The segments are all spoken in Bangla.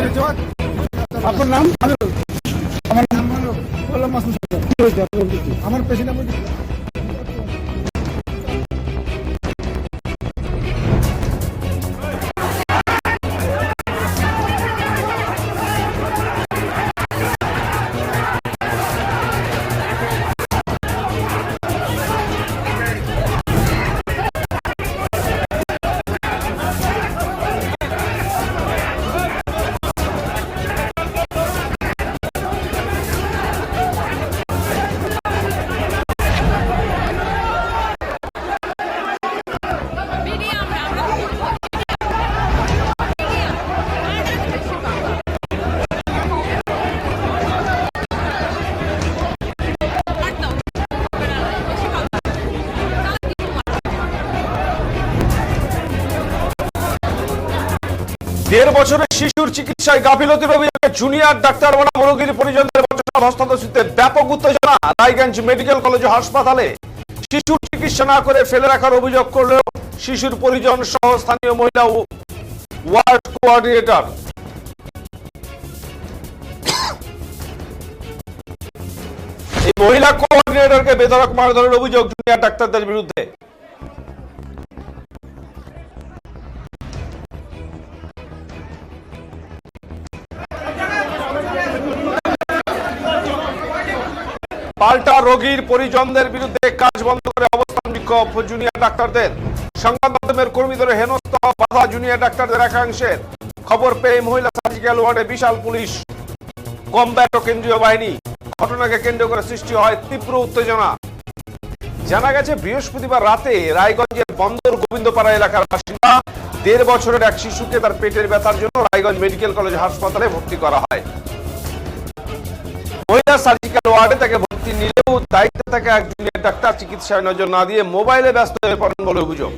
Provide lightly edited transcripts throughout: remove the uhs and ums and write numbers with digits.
আপনার নাম? আমার নাম গোলাম মাসুদ সরকার। কি হয়েছে আপনার? আমার পেশেন্ট দেড় বছরের শিশুর চিকিৎসায় গাফিলতির অভিযোগে জুনিয়র ডাক্তার বনাম রোগীর পরিজনদের হস্তান্তরে ব্যাপক উত্তেজনা। রায়গঞ্জ মেডিকেল কলেজ ও হাসপাতালে শিশুর চিকিৎসা না করে ফেলে রাখার অভিযোগ করলেও শিশুর পরিজন সহ স্থানীয় মহিলা ওয়ার্ড কোঅর্ডিনেটর। এই মহিলা কোঅর্ডিনেটরকে বেধড়ক মারধরের অভিযোগ জুনিয়র ডাক্তারদের বিরুদ্ধে। পাল্টা রোগীর পরিজনদের বিরুদ্ধে কাজ বন্ধ করে অবস্থান বিক্ষোভ জুনিয়র ডাক্তারদের। সংবাদ মাধ্যমের কর্মীদের হেনস্থ বাধা জুনিয়র ডাক্তারদের একাংশের। খবর পেয়ে মহিলা সার্জিক্যাল ওয়ার্ডে বিশাল পুলিশ কমব্যাট ও কেন্দ্রীয় বাহিনী। ঘটনাকে কেন্দ্র করে সৃষ্টি হয় তীব্র উত্তেজনা। জানা গেছে বৃহস্পতিবার রাতে রায়গঞ্জের বন্দর গোবিন্দপাড়া এলাকার বাসিন্দা ১.৫ বছরের এক শিশুকে তার পেটের ব্যথার জন্য রায়গঞ্জ মেডিকেল কলেজ হাসপাতালে ভর্তি করা হয়। মহিলা সার্জিক্যাল ওয়ার্ডে তাকে ভর্তি নিলেও দায়িত্বে থাকা এক জুনিয়র ডাক্তার চিকিৎসায় নজর না দিয়ে মোবাইলে ব্যস্ত হয়ে পড়েন বলে অভিযোগ।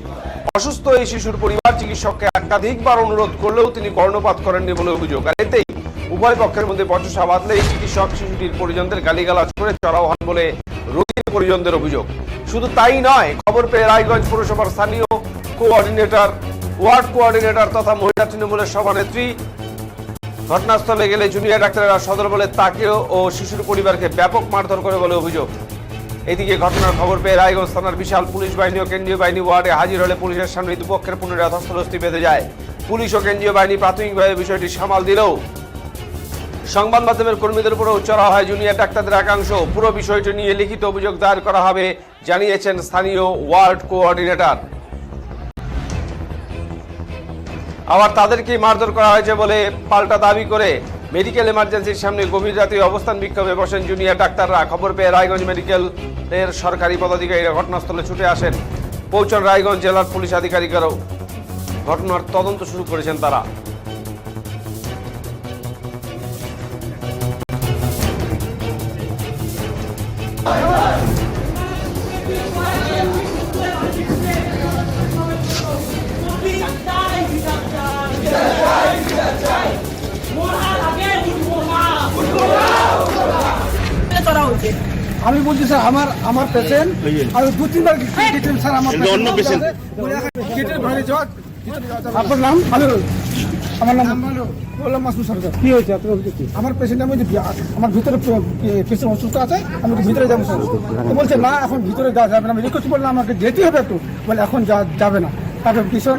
অসুস্থ এই শিশুর পরিবার চিকিৎসককে একাধিকবার অনুরোধ করলেও তিনি কর্ণপাত করেননি বলে অভিযোগ। আর এতেই উভয় পক্ষের মধ্যে বচসা বাঁধলে এই চিকিৎসক শিশুটির পরিজনদের গালিগালাজ করে চড়াও হন বলে রোগীর পরিজনদের অভিযোগ। শুধু তাই নয়, খবর পেয়ে রায়গঞ্জ পৌরসভার স্থানীয় কোঅর্ডিনেটর, ওয়ার্ড কোঅর্ডিনেটর তথা মহিলা তৃণমূলের সভানেত্রী ঘটনাস্থলে গেলে জুনিয়র ডাক্তাররা সদর বলে তাকেও ও শিশুর পরিবারকে ব্যাপক মারধর করে বলে অভিযোগ। এদিকে ঘটনার খবর পেয়ে রায়গঞ্জ থানার বিশাল পুলিশ বাহিনী ও কেন্দ্রীয় বাহিনী ওয়ার্ডে হাজির হলে পুলিশের সামনে দুপক্ষের পুনরায় ধস্তাধস্তি বেঁধে যায়। পুলিশ ও কেন্দ্রীয় বাহিনী প্রাথমিকভাবে বিষয়টি সামাল দিলেও সংবাদ মাধ্যমের কর্মীদের উপরেও চড়া হয় জুনিয়র ডাক্তারদের একাংশ। পুরো বিষয়টি নিয়ে লিখিত অভিযোগ দায়ের করা হবে জানিয়েছেন স্থানীয় ওয়ার্ড কোঅর্ডিনেটর। আবার তাদেরকেই মারধর করা হয়েছে বলে পাল্টা দাবি করে মেডিকেল এমার্জেন্সির সামনে গভীর রাতে অবস্থান বিক্ষোভে বসেন জুনিয়র ডাক্তাররা। খবর পেয়ে রায়গঞ্জ মেডিকেলের সরকারি পদাধিকারীরা ঘটনাস্থলে ছুটে আসেন। পৌঁছন রায়গঞ্জ জেলার পুলিশ আধিকারিকরাও। ঘটনার তদন্ত শুরু করেছেন তারা। আমি বলছি স্যার আমার পেশেন্ট আর ২-৩ বার স্যার আমার পেশেন্ট। আপনার নাম? আমার নাম গোলাম মাসুদ সরকার। কি হয়েছে আপনার? আমার পেশেন্ট আমার ভিতরে পেশেন্ট অসুস্থ আছে, আমি ভিতরে যাবো স্যার। তো বলছে না এখন ভিতরে যাওয়া যাবে না। আমি রিকোয়েস্ট করলাম আমাকে যেতে হবে একটু, বলে এখন যাবে না। তারপর ভীষণ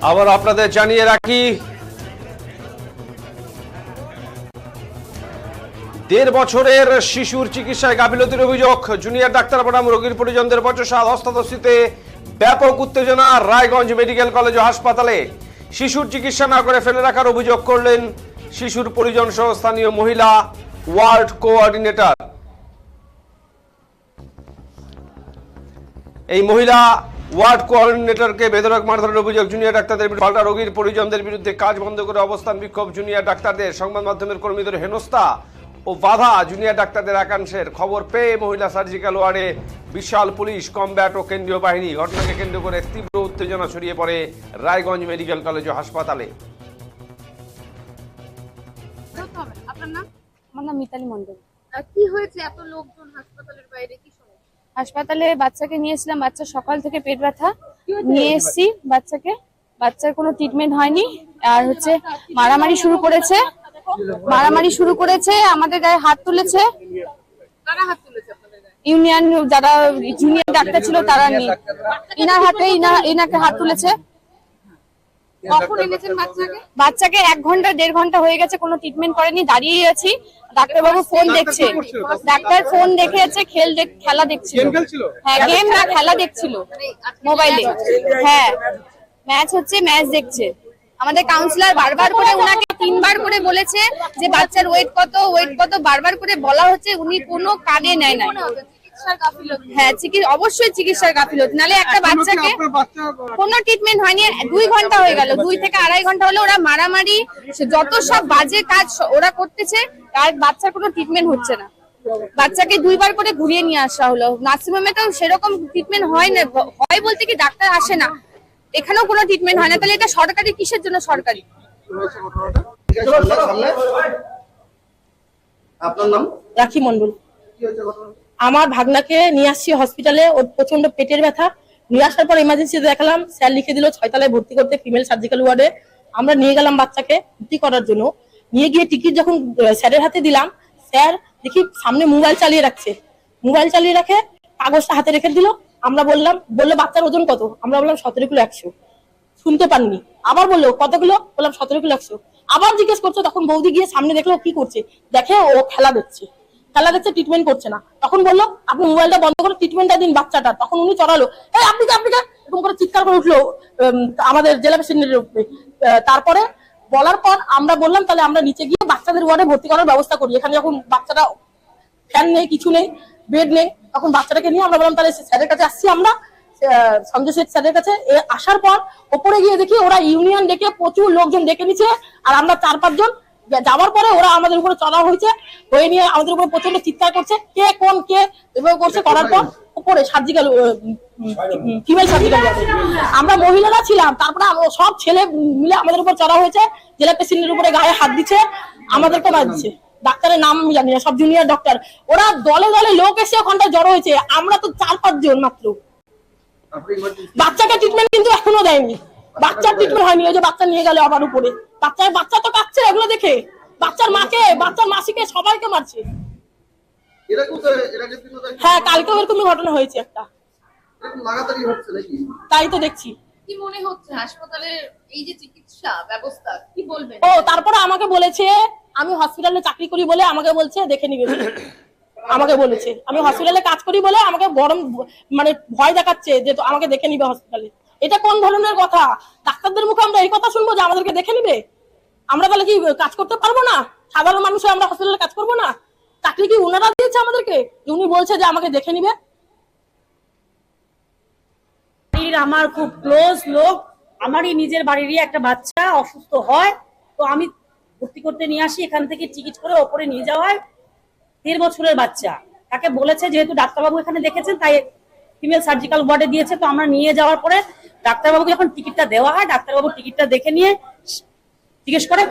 আবার আপনাদের জানিয়ে রাখি, 1.5 বছরের শিশুর চিকিৎসায় গাফিলতির অভিযোগ। জুনিয়র ডাক্তার বনাম রোগীর পরিজনদের বচসা, ধস্তাধস্তিতে ব্যাপক উত্তেজনা রায়গঞ্জ মেডিকেল কলেজ ও হাসপাতালে। শিশুর চিকিৎসা না করে ফেলে রাখার অভিযোগ করলেন শিশুর পরিজন সহ স্থানীয় মহিলা ওয়ার্ড কোঅর্ডিনেটর। এই মহিলা ওয়ার্ড কোঅর্ডিনেটরকে বেধড়ক মারধরের অভিযোগ। জুনিয়র ডাক্তারদের বিরুদ্ধে পাল্টা রোগীর পরিজনদের বিরুদ্ধে কাজ বন্ধ করে অবস্থান বিক্ষোভ জুনিয়র ডাক্তারদের। সংবাদ মাধ্যমের কর্মীদের হেনস্থা ও বাধা জুনিয়র ডাক্তারদের একাংশের। খবর পেয়ে মহিলা সার্জিক্যাল ওয়ার্ডে বিশাল পুলিশ, কমব্যাট ও কেন্দ্রীয় বাহিনী। ঘটনাকে কেন্দ্র করে তীব্র উত্তেজনা ছড়িয়ে পড়ে রায়গঞ্জ মেডিকেল কলেজ ও হাসপাতালে। আপনার নাম? আমার নাম মিতালি মন্ডল। কি হয়েছে এত লোকজন হাসপাতালের বাইরে, কি সমস্যা? হাসপাতালে বাচ্চাকে নিয়েছিলাম, বাচ্চা সকাল থেকে পেট ব্যথা নিয়ে এসেছি বাচ্চাকে, বাচ্চার কোনো ট্রিটমেন্ট হয়নি। আর হচ্ছে মারামারি শুরু করেছে, আমাদের গায়ে হাত তুলেছে। কারা হাত তুলেছে আপনাদের গায়ে? ইউনিয়ন যারা জুনিয়র ডাক্তার ছিল তারা নিয়ে ইনাকে হাত তুলেছে। কখন এনেছেন বাচ্চাকে? বাচ্চাকে 1 ঘন্টা 1.5 ঘন্টা হয়ে গেছে, কোনো ট্রিটমেন্ট করেনি, দাঁড়িয়ে আছি। ডাক্তারবাবু ফোন দেখছে, ডাক্তার ফোন দেখে আছে, খেলা দেখছিল। হ্যাঁ, গেম না খেলা দেখছিল মোবাইলে। হ্যাঁ, ম্যাচ দেখছে। আমাদের কাউন্সিলর বারবার করে উনাকে 3 বার করে বলেছে যে বাচ্চার ওয়েট কত বারবার করে বলা হচ্ছে, উনি কোনো কানে নেয় না। চিকিৎসার গাফিলতি। হ্যাঁ, অবশ্যই চিকিৎসার গাফিলতি, নালে একটা বাচ্চাকে কোনো ট্রিটমেন্ট হয়নি। 2 ঘন্টা হয়ে গেল, 2 থেকে 2.5 ঘন্টা হলো ওরা মারামারি, যত সব বাজে কাজ ওরা করতেছে, আর বাচ্চার কোনো ট্রিটমেন্ট হচ্ছে না। বাচ্চাকে 2 বার করে ঘুরিয়ে নিয়ে আসা হলো। নার্সিংহোমে তো সেরকম ট্রিটমেন্ট হয় না, হয় বলতে কি ডাক্তার আসে না, এখানেও কোনো ট্রিটমেন্ট হয় না। তাহলে এটা সরকারি, কিসের জন্য সরকারি? আপনার নাম? রাখি মন্ডল। আমার ভাগনাকে নিয়ে আসছি হসপিটালে, ওর প্রচন্ড পেটের ব্যথা। নিয়ে আসার পর ইমার্জেন্সিতে দেখালাম, স্যার লিখে দিল 6 তলায় ভর্তি করতে ফিমেল সার্জিক্যাল ওয়ার্ডে। আমরা নিয়ে গেলাম বাচ্চাকে ভর্তি করার জন্য। নিয়ে গিয়ে টিকিট যখন স্যারের হাতে দিলাম, স্যার দেখি সামনে মোবাইল চালিয়ে রাখে, কাগজটা হাতে রেখে দিল। আমরা বললো বাচ্চার ওজন কত? আমরা বললাম 17 কিলো 100। শুনতে পাননি, আবার বললো কত কিলো? বললাম 17 কিলো 100। আবার জিজ্ঞেস করছে, তখন বৌদি গিয়ে সামনে দেখলো কি করছে, দেখে ও খেলা দেখছে, ট্রিটমেন্ট করছে না। তখন বললো আপনি মোবাইলটা বন্ধ করে ট্রিটমেন্টটা দিন বাচ্চাটা। তখন উনি চড়ালো, এই আপনি এরকম করে চিৎকার করে উঠলো আমাদের জেলা প্রেসিডেন্টের উপরে। তারপরে বলার পর আমরা বললাম তাহলে আমরা নিচে গিয়ে বাচ্চাদের ওয়ার্ডে ভর্তি করার ব্যবস্থা করি। এখানে যখন বাচ্চাটা ফ্যান নেই, কিছু নেই, বেড নেই, তখন বাচ্চাটাকে নিয়ে আমরা বললাম তাহলে স্যারের কাছে আসছি আমরা, সঞ্জয় শেঠ স্যারের কাছে। আসার পর ওপরে গিয়ে দেখি ওরা ইউনিয়ন ডেকে প্রচুর লোকজন ডেকে নিচ্ছে, আর আমরা 4-5 জন যাওয়ার পরে ওরা আমাদের উপরে চড়া হয়ে নিয়ে আমাদের উপরে প্রচন্ড চিৎকার করছে, কে এভাবে করছে। করার পর উপরে সার্জিক্যাল ফিমেল সার্জিক্যাল, আমরা মহিলারা ছিলাম। তারপরে সব ছেলে মিলে আমাদের উপর চড়া হয়েছে, জেলা প্রেসিডেন্টের উপরে গায়ে হাত দিচ্ছে, আমাদেরকে মারছে। ডাক্তারের নাম জানি না, সব জুনিয়র ডাক্তার। ওরা দলে দলে লোক এসে ওখানটায় জড়ো হয়েছে, আমরা তো 4-5 জন মাত্র। বাচ্চাকে ট্রিটমেন্ট কিন্তু এখনো দেয়নি, বাচ্চার ট্রিটমেন্ট হয়নি। ওই যে বাচ্চা নিয়ে গেল আবার উপরে, বাচ্চা তো কাঁদছে এগুলো দেখে, বাচ্চার মাকে, বাচ্চার মাসিকে, সবাইকে মারছে। হ্যাঁ, কালকে এরকমই ঘটনা হয়েছে একটা, তাই তো দেখছি। কি মনে হচ্ছে হাসপাতালের এই যে চিকিৎসা ব্যবস্থা, কি বলবেন? তারপরে আমাকে বলেছে আমি হসপিটালে চাকরি করি বলে আমাকে বলছে দেখে নিবে, আমাকে বলেছে আমি হসপিটালে কাজ করি বলে আমাকে গরম মানে ভয় দেখাচ্ছে যে আমাকে দেখে নিবে হসপিটালে। এটা কোন ধরনের কথা? ডাক্তারদের মুখে আমরা এই কথা শুনবো যে আমাদেরকে দেখে নিবে? আমরা তাহলে কি কাজ করতে পারবো না? সাধারণ মানুষ আমরা হসপিটালে কাজ করবো না? চাকরি কি ওনারা দিয়েছে আমাদেরকে? উনি বলছে যে আমাকে দেখে নিবে। আমার খুব ক্লোজ লোক, আমারই নিজের বাড়িরই একটা বাচ্চা অসুস্থ হয়, তো আমি ভর্তি করতে নিয়ে আসি, এখান থেকে টিকিট করে ওপরে নিয়ে যাওয়া হয়। 13 বছরের বাচ্চা, তাকে বলেছে যেহেতু ডাক্তারবাবু এখানে দেখেছেন তাই ফিমেল সার্জিক্যাল ওয়ার্ডে দিয়েছে। তো আমরা নিয়ে যাওয়ার পরে ডাক্তারবাবুকে যখন টিকিটটা দেওয়া হয়, ডাক্তারবাবু টিকিটটা দেখে নিয়ে জিজ্ঞেস করে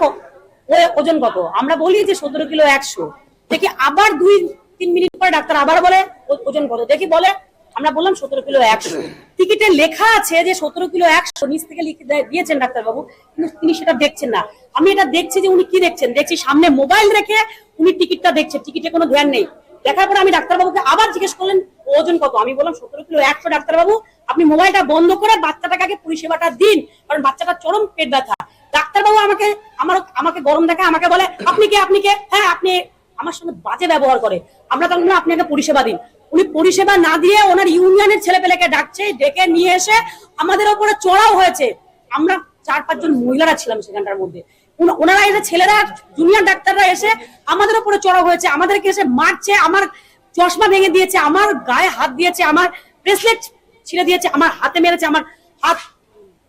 ওজন কত? আমরা বলি যে 17 কিলো 100। দেখি আবার 2-3 মিনিট পরে ডাক্তার আবার বলে ওজন কত? দেখি বলে, আমরা বললাম 17 কিলো 100। টিকিটে লেখা আছে যে 17 কিলো 100, নিচ থেকে লিখে দিয়েছেন ডাক্তারবাবু, কিন্তু তিনি সেটা দেখছেন না। আমি এটা দেখছি যে উনি কি দেখছেন, দেখছি সামনে মোবাইল রেখে উনি টিকিটটা দেখছেন, টিকিটে কোনো ধ্যান নেই। দেখার পরে আমি ডাক্তারবাবুকে আবার জিজ্ঞেস করলেন ওজন কত? আমি বললাম 17 কিলো 100 ডাক্তারবাবু। আপনি মোবাইলটা বন্ধ করে বাচ্চাটাকে আগে পরিষেবাটা দিন, কারণ বাচ্চাটা চরম পেট ব্যথা। ডাক্তারবাবু আমাকে গরম দেখে, আমাকে বলে আপনি কে, হ্যাঁ আপনি, আমার সঙ্গে বাজে ব্যবহার করে। আমরা তখন আপনি আগে পরিষেবা দিন। উনি পরিষেবা না দিয়ে ওনার ইউনিয়নের ছেলেপেলেকে ডাকছে, ডেকে নিয়ে এসে আমাদের উপরে চড়াও হয়েছে। আমরা 4-5 জন মহিলারা ছিলাম সেখানটার মধ্যে। ওনারা এসে, ছেলেরা জুনিয়র ডাক্তাররা এসে আমাদের উপরে চড়াও হয়েছে, আমাদেরকে এসে মারছে, আমার চশমা ভেঙে দিয়েছে, আমার গায়ে হাত দিয়েছে, আমার ব্রেসলেট ছিঁড়ে দিয়েছে, আমার হাতে মেরেছে, আমার হাত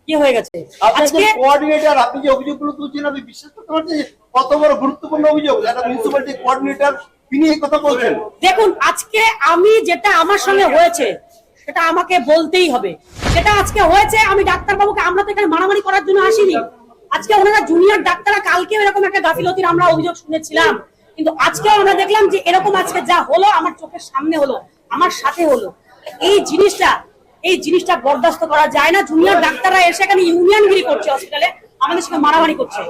কি হয়ে গেছে। আজকে কোঅর্ডিনেটর, আপনি যে অভিযোগগুলো তুলছেন আমি বিশ্বাস করতে পারছি যে কত বড় গুরুত্বপূর্ণ অভিযোগ, একটা মিউনিসিপ্যালিটি কোঅর্ডিনেটর তিনি এই কথা বলছেন। দেখুন, আজকে আমি যেটা আমার সঙ্গে হয়েছে সেটা আমাকে বলতেই হবে। যেটা আজকে হয়েছে, আমি ডাক্তারবাবুকে, আমরা তো এখানে মারামারি করার জন্য আসিনি। আজকে ওনারা জুনিয়র ডাক্তাররা, কালকে এরকম একটা গাফিলতির আমরা অভিযোগ শুনেছিলাম, কিন্তু আজকে আমরা দেখলাম যে এরকম আজকে যা হলো আমার চোখের সামনে হলো, আমার সাথে হলো। এই জিনিসটা বরদাস্ত করা যায় না। জুনিয়র ডাক্তাররা এসে এখানে ইউনিয়নগিরি করছে, হসপিটালে আমাদের সঙ্গে মারামারি করছে।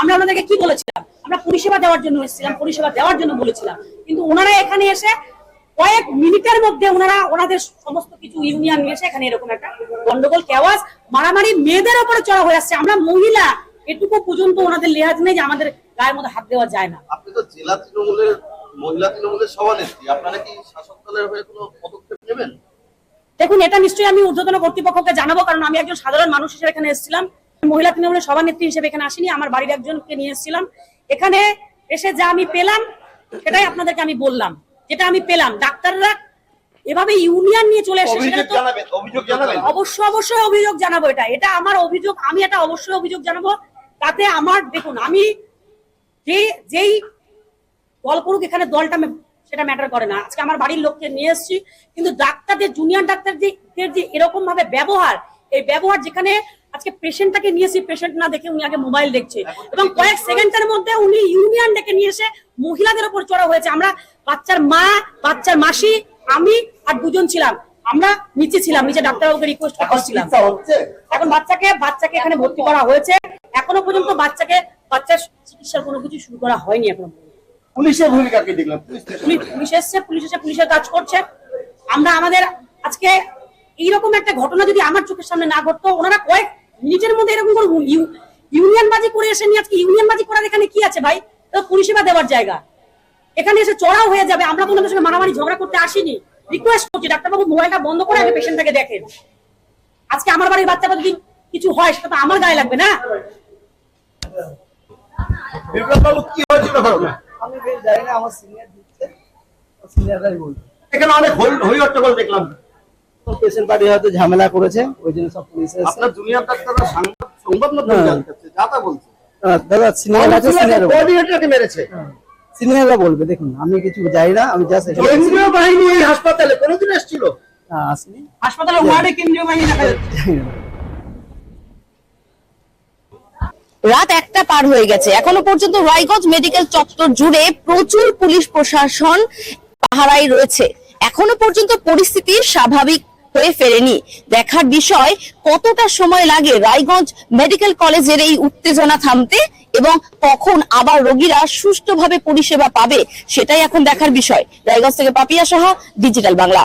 আমরা ওনাদেরকে কি বলেছিলাম? আমরা পরিষেবা দেওয়ার জন্য এসেছিলাম, পরিষেবা দেওয়ার জন্য বলেছিলাম, কিন্তু ওনারা এখানে এসে কয়েক মিনিটের মধ্যে ওনাদের সমস্ত কিছু ইউনিয়ন নিয়ে এসে এখানে এরকম একটা গন্ডগোল, কেওয়াজ, মারামারি, মেয়েদের উপরে চড়া হয়ে আসছে। আমরা মহিলা, এটুকু পর্যন্ত ওনাদের লেহাজ নেই যে আমাদের গায়ের মধ্যে হাত দেওয়া যায় না। আপনি তো জেলা তৃণমূলের মহিলা তৃণমূলের সভানেত্রী, আপনারা কি শাসক দলের হয়ে কোনো পদক্ষেপ নেবেন? দেখুন, এটা নিশ্চয়ই আমি ঊর্ধ্বতন কর্তৃপক্ষকে জানাবো, কারণ আমি একজন সাধারণ মানুষ হিসেবে এখানে এসেছিলাম। মহিলা তৃণমূলের সভানেত্রী হিসেবে এখানে আসিনি, আমার বাড়ির একজনকে নিয়ে এসেছিলাম। এখানে এসে যা আমি পেলাম সেটাই আপনাদেরকে আমি বললাম। যেটা আমি পেলাম, ডাক্তাররা এভাবে ইউনিয়ন নিয়ে চলে এসে অভিযোগ জানাবেন। অবশ্যই অভিযোগ জানাবো। এটা আমার অভিযোগ, আমি এটা অবশ্যই অভিযোগ জানাবো। তাতে আমার, দেখুন, আমি যেই দল করুক এখানে, দলটা সেটা ম্যাটার করে না। আজকে আমার বাড়ির লোককে নিয়ে এসেছি, কিন্তু ডাক্তারদের, জুনিয়র ডাক্তারদের যে এরকম ভাবে ব্যবহার, এই ব্যবহার, যেখানে আজকে পেশেন্টটাকে নিয়েছি, পেশেন্ট না দেখে উনি আগে মোবাইল দেখছে, এবং কয়েক সেকেন্ডের মধ্যে উনি ইউনিয়ন ডেকে নিয়ে এসে মহিলাদের উপর চড়া হয়েছে। আমরা বাচ্চার মা, বাচ্চার মাসি, আমি আর 2 জন ছিলাম, আমরা নিচে ছিলাম, নিচে ডাক্তারবাবুকে রিকোয়েস্ট করছিলাম। এখন বাচ্চাকে এখানে ভর্তি করা হয়েছে। এখনো পর্যন্ত বাচ্চার চিকিৎসার কোনো কিছু শুরু করা হয়নি এখনো। পুলিশের ভূমিকা কি দেখলাম? পুলিশ এসছে, পুলিশের কাজ করছে। আমরা আমাদের আজকে এইরকম একটা ঘটনা যদি আমার চোখের সামনে না ঘটতো, ওনারা কয়েক মিনিটের মধ্যে এরকম করে ইউনিয়নবাজি করে এসে নিয়ে, আজকে ইউনিয়নবাজি করার এখানে কি আছে ভাই? তো পরিষেবা দেওয়ার জায়গা, এখানে এসে চড়াও হয়ে যাবে। আমরা তো ওনাদের সঙ্গে মারামারি ঝগড়া করতে আসিনি। রিকোয়েস্ট করছি, ডাক্তারবাবু মোবাইলটা বন্ধ করে আগে পেশেন্টটাকে দেখেন। আজকে আমার বাড়ির বাচ্চাটা যদি কিছু হয় সেটা তো আমার গায়ে লাগবে না। কি হয়েছিল? আমি বেশ জানি না, আমার সিনিয়র দিচ্ছে, সিনিয়ররাই বলছে। এখানে অনেক হই হট্টগোল দেখলাম। পেশেন্ট পার্টি হয়তো ঝামেলা করেছে, ওই জন্য সব পুলিশ এসে। আপনার জুনিয়র ডাক্তাররা সংবাদ মাধ্যমে জানতে চাচ্ছে, যা তা বলছে। দাদা সিনিয়র আছে, কোঅর্ডিনেটরকে মেরেছে, সিনিয়ররা বলবে। দেখুন, আমি কিছু জানি না, আমি জাস্ট কেন্দ্রীয় বাহিনী এই হাসপাতালে কোনোদিন এসেছিল? আসেনি। হাসপাতালে ওয়ার্ডে কেন্দ্রীয় বাহিনী দেখা যাচ্ছে। রাত 1টা পার হয়ে গেছে, এখনো পর্যন্ত রায়গঞ্জ মেডিকেল চত্বর জুড়ে প্রচুর পুলিশ প্রশাসন পাহারায় রয়েছে। এখনো পর্যন্ত পরিস্থিতি স্বাভাবিক হয়ে ফেরেনি। দেখার বিষয় কতটা সময় লাগে রায়গঞ্জ মেডিকেল কলেজের এই উত্তেজনা থামতে, এবং কখন আবার রোগীরা সুষ্ঠুভাবে পরিষেবা পাবে, সেটাই এখন দেখার বিষয়। রায়গঞ্জ থেকে পাপিয়া সাহা, ডিজিটাল বাংলা।